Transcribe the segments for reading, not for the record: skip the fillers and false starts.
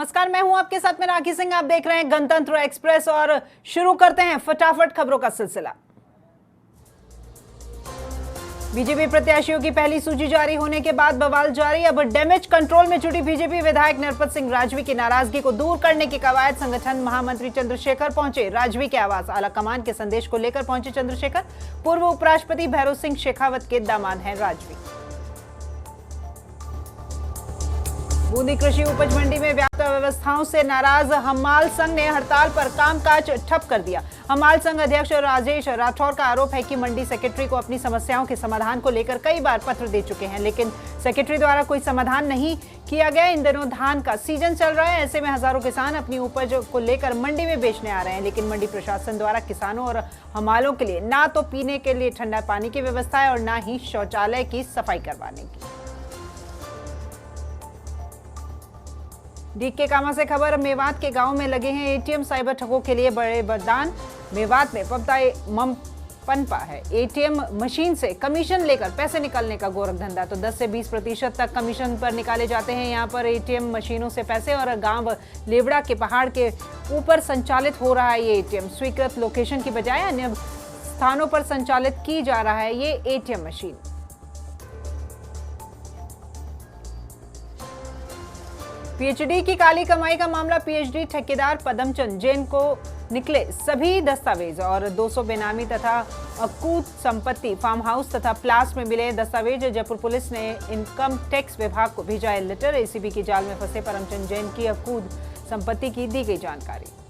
नमस्कार, मैं हूं आपके साथ में राखी सिंह। आप देख रहे हैं गणतंत्र एक्सप्रेस और शुरू करते हैं फटाफट खबरों का सिलसिला। बीजेपी प्रत्याशियों की पहली सूची जारी होने के बाद बवाल जारी। अब डैमेज कंट्रोल में जुटी बीजेपी। विधायक नरपत सिंह राजवी की नाराजगी को दूर करने की कवायद। संगठन महामंत्री चंद्रशेखर पहुंचे राजवी के आवास। आला कमान के संदेश को लेकर पहुंचे चंद्रशेखर। पूर्व उपराष्ट्रपति भैरों सिंह शेखावत के दामाद हैं राजवी। बूंदी कृषि उपज मंडी में व्याप्त अव्यवस्थाओं से नाराज हमाल संघ ने हड़ताल पर कामकाज ठप कर दिया। हमाल संघ अध्यक्ष राजेश राठौर का आरोप है कि मंडी सेक्रेटरी को अपनी समस्याओं के समाधान को लेकर कई बार पत्र दे चुके हैं, लेकिन सेक्रेटरी द्वारा कोई समाधान नहीं किया गया। इन दिनों धान का सीजन चल रहा है, ऐसे में हजारों किसान अपनी उपज को लेकर मंडी में बेचने आ रहे हैं, लेकिन मंडी प्रशासन द्वारा किसानों और हमालों के लिए ना तो पीने के लिए ठंडा पानी की व्यवस्था है और ना ही शौचालय की सफाई करवाने की। डीके कामा से खबर। मेवात के गांव में लगे हैं एटीएम। साइबर ठगों के लिए बड़े वरदान। मेवात में पनपा है एटीएम मशीन से कमीशन लेकर पैसे निकालने का गोरख धंधा। तो 10 से 20% तक कमीशन पर निकाले जाते हैं यहां पर एटीएम मशीनों से पैसे। और गांव लेवड़ा के पहाड़ के ऊपर संचालित हो रहा है ये एटीएम। स्वीकृत लोकेशन की बजाय अन्य स्थानों पर संचालित की जा रहा है ये एटीएम मशीन। पीएचडी की काली कमाई का मामला। पीएचडी ठेकेदार पदमचंद जैन को निकले सभी दस्तावेज और 200 बेनामी तथा अकूत संपत्ति, फार्म हाउस तथा प्लास में मिले दस्तावेज। जयपुर पुलिस ने इनकम टैक्स विभाग को भेजा है लेटर। एसीबी की जाल में फंसे परमचंद जैन की अकूत संपत्ति की दी गई जानकारी।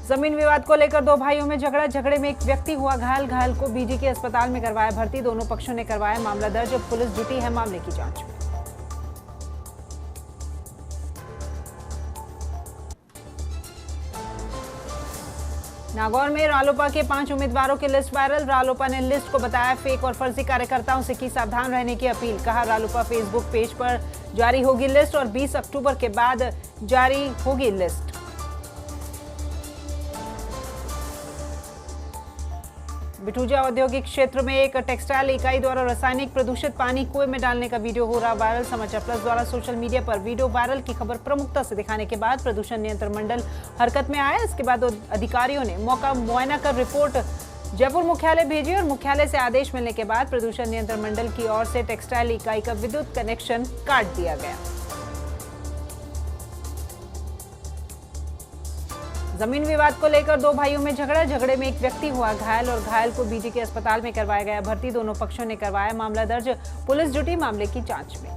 जमीन विवाद को लेकर दो भाइयों में झगड़ा। झगड़े में एक व्यक्ति हुआ घायल। घायल को बीजी के अस्पताल में करवाया भर्ती। दोनों पक्षों ने करवाया मामला दर्ज। पुलिस जुटी है मामले की जांच में। नागौर में रालोपा के 5 उम्मीदवारों की लिस्ट वायरल। रालोपा ने लिस्ट को बताया फेक और फर्जी। कार्यकर्ताओं से की सावधान रहने की अपील। कहा रालोपा फेसबुक पेज पर जारी होगी लिस्ट और 20 अक्टूबर के बाद जारी होगी लिस्ट। बिठूजा औद्योगिक क्षेत्र में एक टेक्सटाइल इकाई द्वारा रासायनिक प्रदूषित पानी कुएं में डालने का वीडियो हो रहा वायरल। समाचार प्लस द्वारा सोशल मीडिया पर वीडियो वायरल की खबर प्रमुखता से दिखाने के बाद प्रदूषण नियंत्रण मंडल हरकत में आया। इसके बाद अधिकारियों ने मौका मुआयना कर रिपोर्ट जयपुर मुख्यालय भेजी और मुख्यालय से आदेश मिलने के बाद प्रदूषण नियंत्रण मंडल की ओर से टेक्सटाइल इकाई का विद्युत कनेक्शन काट दिया गया। जमीन विवाद को लेकर दो भाइयों में झगड़ा। झगड़े में एक व्यक्ति हुआ घायल और घायल को बीजी के अस्पताल में करवाया गया भर्ती। दोनों पक्षों ने करवाया मामला दर्ज। पुलिस जुटी मामले की जांच में।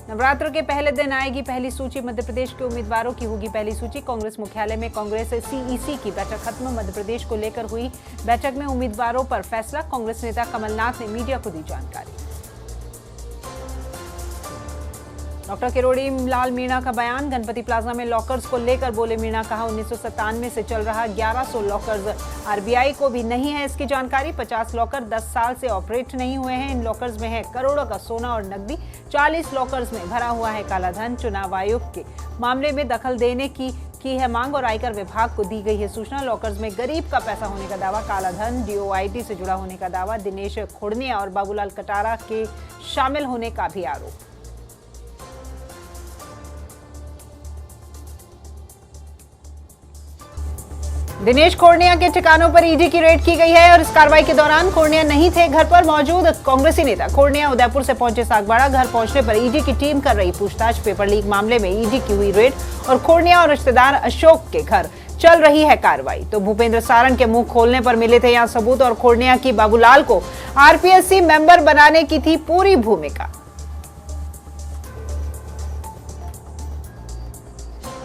नवरात्र के पहले दिन आएगी पहली सूची। मध्य प्रदेश के उम्मीदवारों की होगी पहली सूची। कांग्रेस मुख्यालय में कांग्रेस सीईसी की बैठक खत्म। मध्य प्रदेश को लेकर हुई बैठक में उम्मीदवारों पर फैसला। कांग्रेस नेता कमलनाथ ने मीडिया को दी जानकारी। डॉक्टर किरोड़ी लाल मीणा का बयान। गणपति प्लाजा में लॉकर्स को लेकर बोले मीणा। कहा 1997 से चल रहा 1100 लॉकर्स आरबीआई को भी नहीं है इसकी जानकारी। 50 लॉकर 10 साल से ऑपरेट नहीं हुए हैं। इन लॉकर्स में है करोड़ों का सोना और नकदी। 40 लॉकर्स में भरा हुआ है कालाधन। चुनाव आयोग के मामले में दखल देने की है मांग और आयकर विभाग को दी गई है सूचना। लॉकर्स में गरीब का पैसा होने का दावा। कालाधन डीओआईटी से जुड़ा होने का दावा। दिनेश खुड़निया और बाबूलाल कटारा के शामिल होने का भी आरोप। दिनेश खोड़निया के ठिकानों पर ईडी की रेड की गई है और इस कार्रवाई के दौरान खोड़निया नहीं थे घर पर मौजूद। कांग्रेसी नेता खोड़निया उदयपुर से पहुंचे सागबाड़ा। घर पहुंचने पर ईडी की टीम कर रही पूछताछ। पेपर लीक मामले में ईडी की हुई रेड और खोड़निया और रिश्तेदार अशोक के घर चल रही है कार्रवाई। तो भूपेंद्र सारंग के मुंह खोलने पर मिले थे यहां सबूत और खोड़निया की बाबूलाल को आरपीएससी मेंबर बनाने की थी पूरी भूमिका।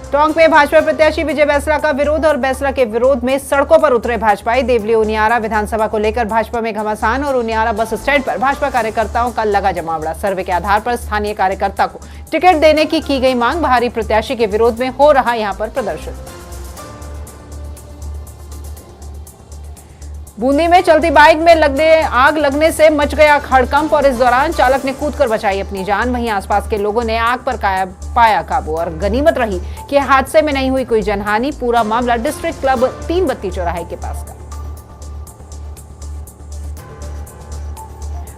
टोंक में भाजपा प्रत्याशी विजय बैसरा का विरोध और बैसरा के विरोध में सड़कों पर उतरे भाजपाई। देवली उनियारा विधानसभा को लेकर भाजपा में घमासान और उनियारा बस स्टैंड पर भाजपा कार्यकर्ताओं का लगा जमावड़ा। सर्वे के आधार पर स्थानीय कार्यकर्ता को टिकट देने की गई मांग। बाहरी प्रत्याशी के विरोध में हो रहा यहां पर प्रदर्शन। बूंदी में चलती बाइक में आग लगने से मच गया हड़कंप और इस दौरान चालक ने कूदकर बचाई अपनी जान। वहीं आसपास के लोगों ने आग पर पाया काबू और गनीमत रही कि हादसे में नहीं हुई कोई जनहानि। पूरा मामला डिस्ट्रिक्ट क्लब 3 बत्ती चौराहे के पास का।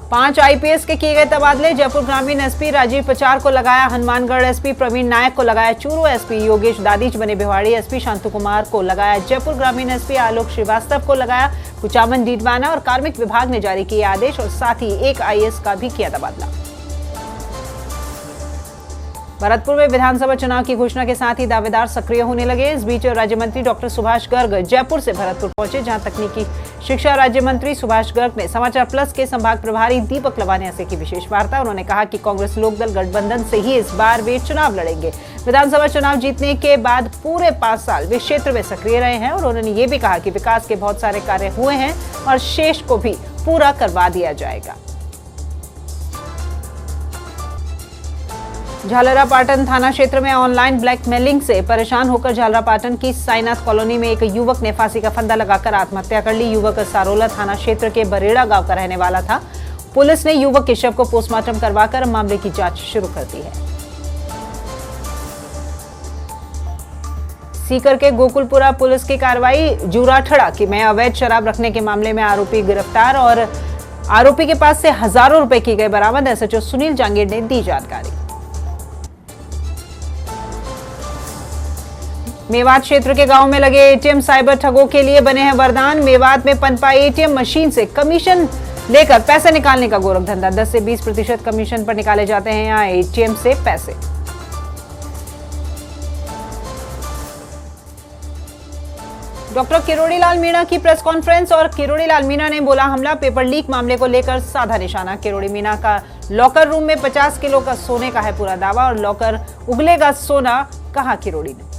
5 आईपीएस के किए गए तबादले। जयपुर ग्रामीण एसपी राजीव पचार को लगाया हनुमानगढ़ एसपी, प्रवीण नायक को लगाया चूरू एसपी, योगेश दादीच बने भिवाड़ी एसपी, शांतु कुमार को लगाया जयपुर ग्रामीण एसपी, आलोक श्रीवास्तव को लगाया कुचामन डीडवाना और कार्मिक विभाग ने जारी किए आदेश और साथ ही एक आईएएस का भी किया तबादला। भरतपुर में विधानसभा चुनाव की घोषणा के साथ ही दावेदार सक्रिय होने लगे। इस बीच राज्य मंत्री डॉक्टर सुभाष गर्ग जयपुर से भरतपुर पहुंचे, जहां तकनीकी शिक्षा राज्य मंत्री सुभाष गर्ग ने समाचार प्लस के संभाग प्रभारी दीपक लवानिया से की विशेष वार्ता। उन्होंने कहा कि कांग्रेस लोकदल गठबंधन से ही इस बार वे चुनाव लड़ेंगे। विधानसभा चुनाव जीतने के बाद पूरे 5 साल वे क्षेत्र में सक्रिय रहे हैं और उन्होंने ये भी कहा कि विकास के बहुत सारे कार्य हुए हैं और शेष को भी पूरा करवा दिया जाएगा। झालरापाटन थाना क्षेत्र में ऑनलाइन ब्लैकमेलिंग से परेशान होकर झालरापाटन की साईनाथ कॉलोनी में एक युवक ने फांसी का फंदा लगाकर आत्महत्या कर ली। युवक सारोला थाना क्षेत्र के बरेड़ा गांव का रहने वाला था। पुलिस ने युवक के शव को पोस्टमार्टम करवाकर मामले की जांच शुरू कर दी है। सीकर के गोकुलपुरा पुलिस की कार्रवाई। जूराठड़ा में अवैध शराब रखने के मामले में आरोपी गिरफ्तार और आरोपी के पास से हजारों रुपए की गई बरामद। एसएचओ सुनील जांगीर ने दी जानकारी। मेवात क्षेत्र के गांव में लगे एटीएम साइबर ठगों के लिए बने हैं वरदान। मेवात में पनपा एटीएम मशीन से कमीशन लेकर पैसे निकालने का गोरख धंधा। 10 से 20% कमीशन पर निकाले जाते हैं यहां एटीएम से पैसे। डॉक्टर किरोड़ी लाल मीणा की प्रेस कॉन्फ्रेंस और किरोड़ी लाल मीणा ने बोला हमला। पेपर लीक मामले को लेकर साधा निशाना। किरोड़ी मीणा का लॉकर रूम में 50 किलो का सोने का है पूरा दावा और लॉकर उगलेगा सोना, कहा किरोड़ी ने।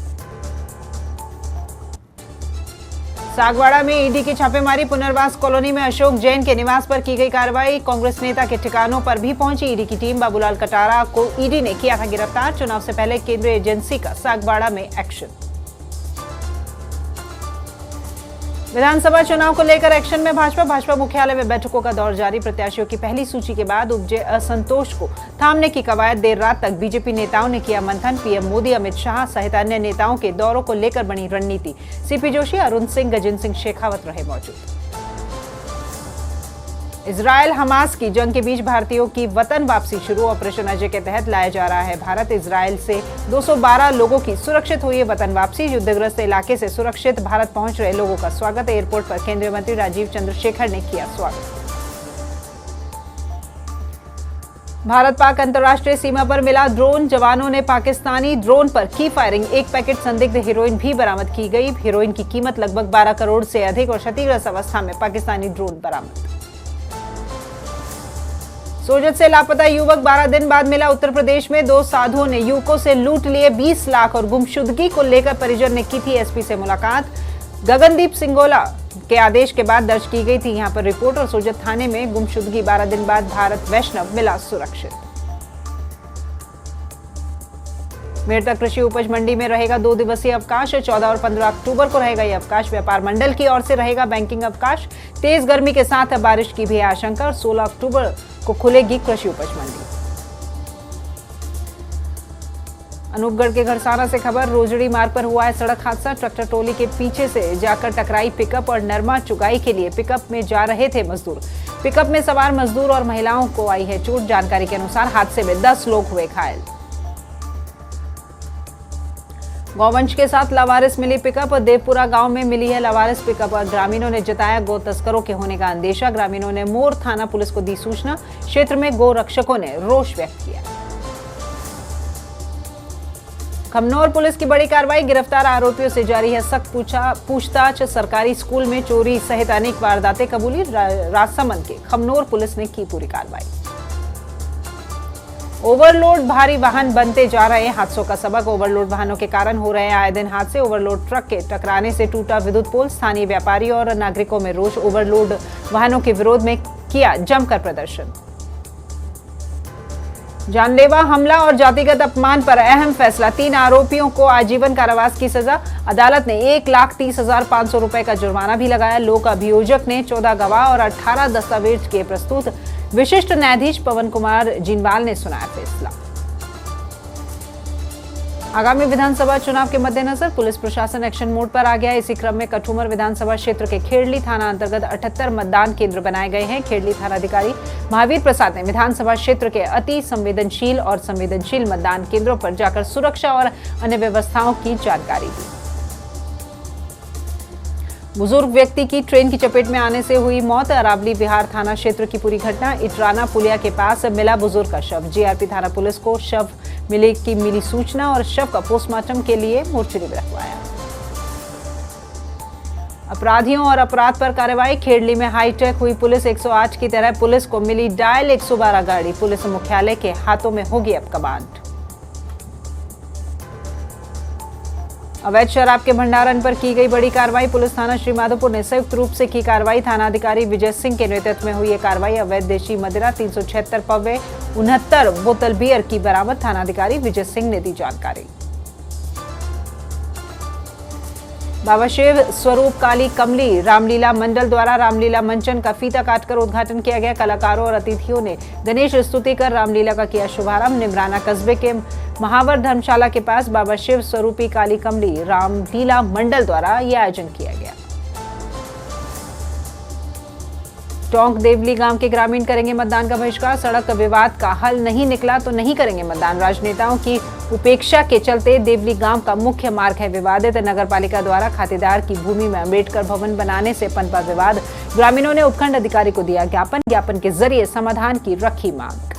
सागवाड़ा में ईडी की छापेमारी। पुनर्वास कॉलोनी में अशोक जैन के निवास पर की गई कार्रवाई। कांग्रेस नेता के ठिकानों पर भी पहुंची ईडी की टीम। बाबूलाल कटारा को ईडी ने किया था गिरफ्तार। चुनाव से पहले केंद्रीय एजेंसी का सागवाड़ा में एक्शन। विधानसभा चुनाव को लेकर एक्शन में भाजपा मुख्यालय में बैठकों का दौर जारी। प्रत्याशियों की पहली सूची के बाद उपजे असंतोष को थामने की कवायद। देर रात तक बीजेपी नेताओं ने किया मंथन। पीएम मोदी, अमित शाह सहित अन्य नेताओं के दौरों को लेकर बनी रणनीति। सीपी जोशी, अरुण सिंह, गजेंद्र सिंह शेखावत रहे मौजूद। इजरायल हमास की जंग के बीच भारतीयों की वतन वापसी शुरू। ऑपरेशन अजय के तहत लाया जा रहा है भारत। इजरायल से 212 लोगों की सुरक्षित हुई है वतन वापसी। युद्धग्रस्त इलाके से सुरक्षित भारत पहुंच रहे लोगों का स्वागत। एयरपोर्ट पर केंद्रीय मंत्री राजीव चंद्रशेखर ने किया स्वागत। भारत पाक अंतर्राष्ट्रीय सीमा पर मिला ड्रोन। जवानों ने पाकिस्तानी ड्रोन पर की फायरिंग। 1 पैकेट संदिग्ध हेरोइन भी बरामद की गई। हेरोइन की कीमत लगभग 12 करोड़ से अधिक और क्षतिग्रस्त अवस्था में पाकिस्तानी ड्रोन बरामद। सोजत से लापता युवक 12 दिन बाद मिला। उत्तर प्रदेश में 2 साधुओं ने युवकों से लूट लिए 20 लाख और गुमशुदगी को लेकर परिजन ने की थी एसपी से मुलाकात। गगनदीप सिंगोला के आदेश के बाद दर्ज की गई थी यहां पर रिपोर्ट और सोजत थाने में गुमशुदगी। 12 दिन बाद भारत वैष्णव मिला सुरक्षित। मेरठ कृषि उपज मंडी में रहेगा 2 दिवसीय अवकाश। 14 और 15 अक्टूबर को रहेगा यह अवकाश। व्यापार मंडल की ओर से रहेगा बैंकिंग अवकाश। तेज गर्मी के साथ बारिश की भी आशंका और 16 अक्टूबर को खुलेगी कृषि उपज मंडी। अनूपगढ़ के घरसाना से खबर। रोजड़ी मार्ग पर हुआ है सड़क हादसा। ट्रैक्टर ट्रॉली के पीछे से जाकर टकराई पिकअप और नरमा चुगाई के लिए पिकअप में जा रहे थे मजदूर। पिकअप में सवार मजदूर और महिलाओं को आई है चोट। जानकारी के अनुसार हादसे में 10 लोग हुए घायल। गौवंश के साथ लावारिस मिली पिकअप। देवपुरा गांव में मिली है लावारिस पिकअप और ग्रामीणों ने जताया गौ तस्करों के होने का अंदेशा। ग्रामीणों ने मोर थाना पुलिस को दी सूचना। क्षेत्र में गौ रक्षकों ने रोष व्यक्त किया। खमनौर पुलिस की बड़ी कार्रवाई। गिरफ्तार आरोपियों से जारी है सख्त पूछताछ। सरकारी स्कूल में चोरी सहित अनेक वारदातें कबूली। राजसमंद के खमनौर पुलिस ने की पूरी कार्रवाई। ओवरलोड भारी वाहन बनते जा रहे हादसों का सबक। ओवरलोड वाहनों के कारण हो रहे हैं आए दिन हादसे। ओवरलोड ट्रक के टकराने से टूटा विद्युत पोल। स्थानीय व्यापारी और नागरिकों में रोष। ओवरलोड वाहनों के विरोध में किया जमकर प्रदर्शन। जानलेवा हमला और जातिगत अपमान पर अहम फैसला। 3 आरोपियों को आजीवन कारावास की सजा। अदालत ने 1,30,500 रुपए का जुर्माना भी लगाया। लोक अभियोजक ने 14 गवाह और 18 दस्तावेज किए प्रस्तुत। विशिष्ट न्यायाधीश पवन कुमार जिनवाल ने सुनाया फैसला। आगामी विधानसभा चुनाव के मद्देनजर पुलिस प्रशासन एक्शन मोड पर आ गया है। इसी क्रम में कठूमर विधानसभा क्षेत्र के खेड़ली थाना अंतर्गत 78 मतदान केंद्र बनाए गए हैं। खेड़ली थानाधिकारी महावीर प्रसाद ने विधानसभा क्षेत्र के अति संवेदनशील और संवेदनशील मतदान केंद्रों पर जाकर सुरक्षा और अन्य व्यवस्थाओं की जानकारी दी। बुजुर्ग व्यक्ति की ट्रेन की चपेट में आने से हुई मौत। अरावली विहार थाना क्षेत्र की पूरी घटना। इटराना पुलिया के पास मिला बुजुर्ग का शव। जीआरपी थाना पुलिस को शव मिली सूचना और शव का पोस्टमार्टम के लिए मोर्चरी में रखवाया। अपराधियों और अपराध पर कार्रवाई। खेड़ली में हाईटेक हुई पुलिस। 108 की तरह पुलिस को मिली डायल 112 गाड़ी। पुलिस मुख्यालय के हाथों में होगी अब कमांड। अवैध शराब के भंडारण पर की गई बड़ी कार्रवाई। पुलिस थाना श्रीमाधोपुर ने संयुक्त रूप से की कार्रवाई। थानाधिकारी विजय सिंह के नेतृत्व में हुई यह कार्रवाई। अवैध देशी मदिरा 376 पव्वे 69 बोतल बियर की बरामद। थानाधिकारी विजय सिंह ने दी जानकारी। बाबा शिव स्वरूप काली कमली रामलीला मंडल द्वारा रामलीला मंचन का फीता काटकर उद्घाटन किया गया। कलाकारों और अतिथियों ने गणेश स्तुति कर रामलीला का किया शुभारंभ। निमराना कस्बे के महावर धर्मशाला के पास बाबा शिव स्वरूपी काली कमली रामलीला मंडल द्वारा यह आयोजन किया गया। टोंक देवली गांव के ग्रामीण करेंगे मतदान का बहिष्कार। सड़क विवाद का हल नहीं निकला तो नहीं करेंगे मतदान। राजनेताओं की उपेक्षा के चलते देवली गांव का मुख्य मार्ग है विवादित। नगरपालिका द्वारा खातेदार की भूमि में अम्बेडकर भवन बनाने से पनपा विवाद। ग्रामीणों ने उपखंड अधिकारी को दिया ज्ञापन के जरिए समाधान की रखी मांग।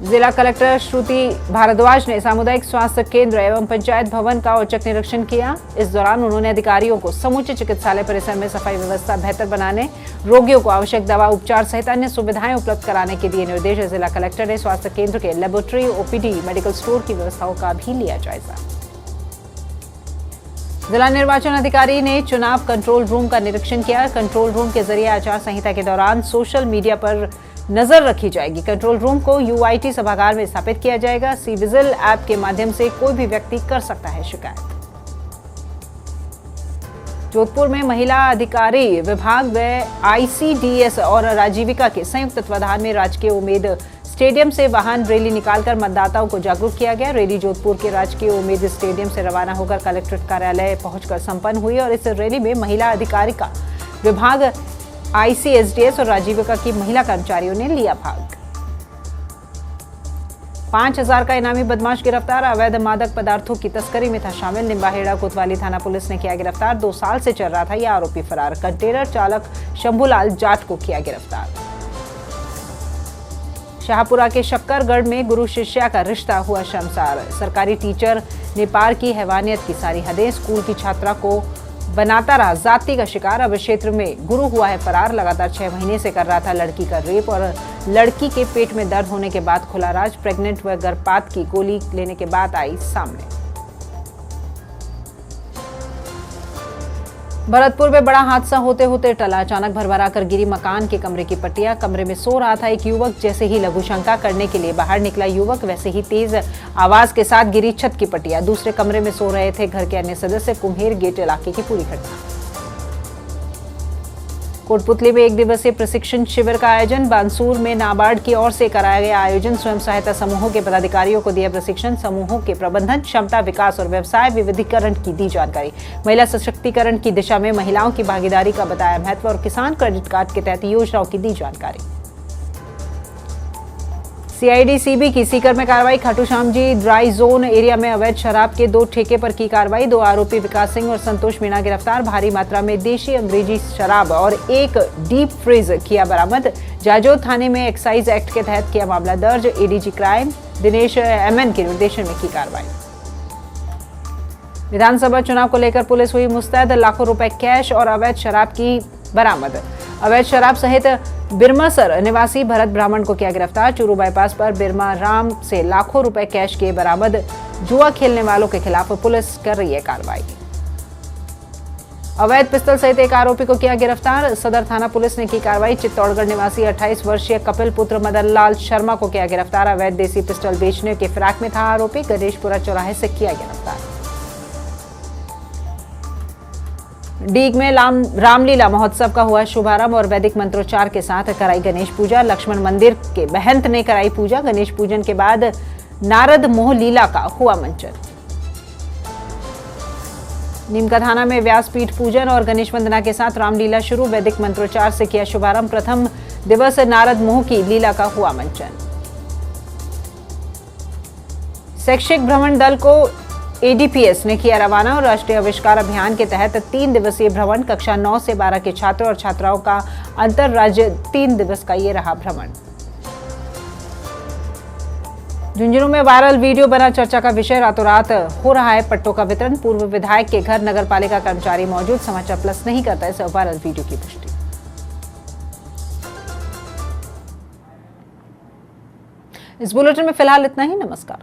जिला कलेक्टर श्रुति भारद्वाज ने सामुदायिक स्वास्थ्य केंद्र एवं पंचायत भवन का औचक निरीक्षण किया। इस दौरान उन्होंने अधिकारियों को समूचे चिकित्सालय परिसर में सफाई व्यवस्था बेहतर बनाने, रोगियों को आवश्यक दवा उपचार सहित अन्य सुविधाएं उपलब्ध कराने के दिए निर्देश। जिला कलेक्टर ने स्वास्थ्य केंद्र के लेबोरेटरी, ओपीडी, मेडिकल स्टोर की व्यवस्थाओं का भी लिया जायजा। जिला निर्वाचन अधिकारी ने चुनाव कंट्रोल रूम का निरीक्षण किया। कंट्रोल रूम के जरिए आचार संहिता के दौरान सोशल मीडिया पर नजर रखी जाएगी। कंट्रोल रूम को यूआईटी सभागार में स्थापित किया जाएगा। सी विजिल ऐप के माध्यम से कोई भी व्यक्ति कर सकता है शिकायत। जोधपुर में महिला अधिकारी विभाग व आईसीडीएस और राजीविका के संयुक्त तत्वाधान में राजकीय उम्मेद स्टेडियम से वाहन रैली निकालकर मतदाताओं को जागरूक किया गया। रैली जोधपुर के राजकीय उम्मेद स्टेडियम से रवाना होकर कलेक्ट्रेट कार्यालय पहुंचकर संपन्न हुई और इस रैली में महिला अधिकारिका विभाग, आईसीएसडीएस और राजीविका की महिला कर्मचारियों ने लिया भाग। 5000 का इनामी बदमाश गिरफ्तार। अवैध मादक पदार्थों की तस्करी में था शामिल। निम्बाहेड़ा कोतवाली थाना पुलिस ने किया गिरफ्तार। 2 साल से चल रहा था यह आरोपी फरार। कंटेनर चालक शंभूलाल जाट को किया गिरफ्तार। शाहपुरा के शक्करगढ़ में गुरु शिष्या का रिश्ता हुआ शर्मसार। सरकारी टीचर ने पार की हैवानियत की सारी हदें। स्कूल की छात्रा को बनाता रहा जाति का शिकार। अब क्षेत्र में गुरु हुआ है फरार। लगातार 6 महीने से कर रहा था लड़की का रेप और लड़की के पेट में दर्द होने के बाद खुला राज। प्रेग्नेंट व गर्भपात की गोली लेने के बाद आई सामने। भरतपुर में बड़ा हादसा होते होते टला। अचानक भरभरा कर गिरी मकान के कमरे की पट्टियां। कमरे में सो रहा था एक युवक। जैसे ही लघु शंका करने के लिए बाहर निकला युवक, वैसे ही तेज आवाज के साथ गिरी छत की पट्टियां। दूसरे कमरे में सो रहे थे घर के अन्य सदस्य। कुम्हेर गेट इलाके की पूरी घटना। कोटपुतली में 1 दिवसीय प्रशिक्षण शिविर का आयोजन। बानसूर में नाबार्ड की ओर से कराया गया आयोजन। स्वयं सहायता समूहों के पदाधिकारियों को दिया प्रशिक्षण। समूहों के प्रबंधन, क्षमता विकास और व्यवसाय विविधीकरण की दी जानकारी। महिला सशक्तिकरण की दिशा में महिलाओं की भागीदारी का बताया महत्व और किसान क्रेडिट कार्ड के तहत योजनाओं की दी जानकारी। सीआईडी-सीबी की सीकर में कार्रवाई। Khatu Shyam ji dry zone area में अवैध शराब के 2 ठेके पर की कार्रवाई। 2 आरोपी विकास सिंह और संतोष मीणा गिरफ्तार। भारी मात्रा में देशी अंग्रेजी शराब और 1 डीप फ्रीज किया बरामद। जाजोद थाने में एक्साइज एक्ट के तहत किया मामला दर्ज। एडीजी क्राइम दिनेश एमएन के निर्देशन में की कार्रवाई। विधानसभा चुनाव को लेकर पुलिस हुई मुस्तैद। लाखों रुपए कैश और अवैध शराब की बरामद। अवैध शराब सहित बिरमासर निवासी भरत ब्राह्मण को किया गिरफ्तार। चूरू बाईपास पर बिरमा राम से लाखों रुपए कैश किए बरामद। जुआ खेलने वालों के खिलाफ पुलिस कर रही है कार्रवाई। अवैध पिस्तौल सहित 1 आरोपी को किया गिरफ्तार। सदर थाना पुलिस ने की कार्रवाई। चित्तौड़गढ़ निवासी 28 वर्षीय कपिल पुत्र मदन लाल शर्मा को किया गिरफ्तार। अवैध देसी पिस्टल बेचने के फिराक में था आरोपी। गणेशपुरा चौराहे से किया गिरफ्तार। डीग में रामलीला महोत्सव का हुआ शुभारंभ और वैदिक मंत्रोच्चार के साथ कराई गणेश पूजा। लक्ष्मण मंदिर के महंत ने कराई पूजा। गणेश पूजन के बाद नारद मोह लीला का हुआ मंचन। नीमकाथाना में व्यासपीठ पूजन और गणेश वंदना के साथ रामलीला शुरू। वैदिक मंत्रोच्चार से किया शुभारंभ। प्रथम दिवस नारद मोह की लीला का हुआ मंचन। शैक्षिक भ्रमण दल को एडीपीएस ने किया रवाना और राष्ट्रीय आविष्कार अभियान के तहत 3 दिवसीय भ्रमण। कक्षा 9 से 12 के छात्रों और छात्राओं का अंतर राज्य 3 दिवस का ये रहा भ्रमण। झुंझुनू में वायरल वीडियो बना चर्चा का विषय। रातों रात हो रहा है पट्टों का वितरण। पूर्व विधायक के घर नगरपालिका कर्मचारी मौजूद। समाचार प्लस नहीं करता इस वायरल वीडियो की पुष्टि। इस बुलेटिन में फिलहाल इतना ही। नमस्कार।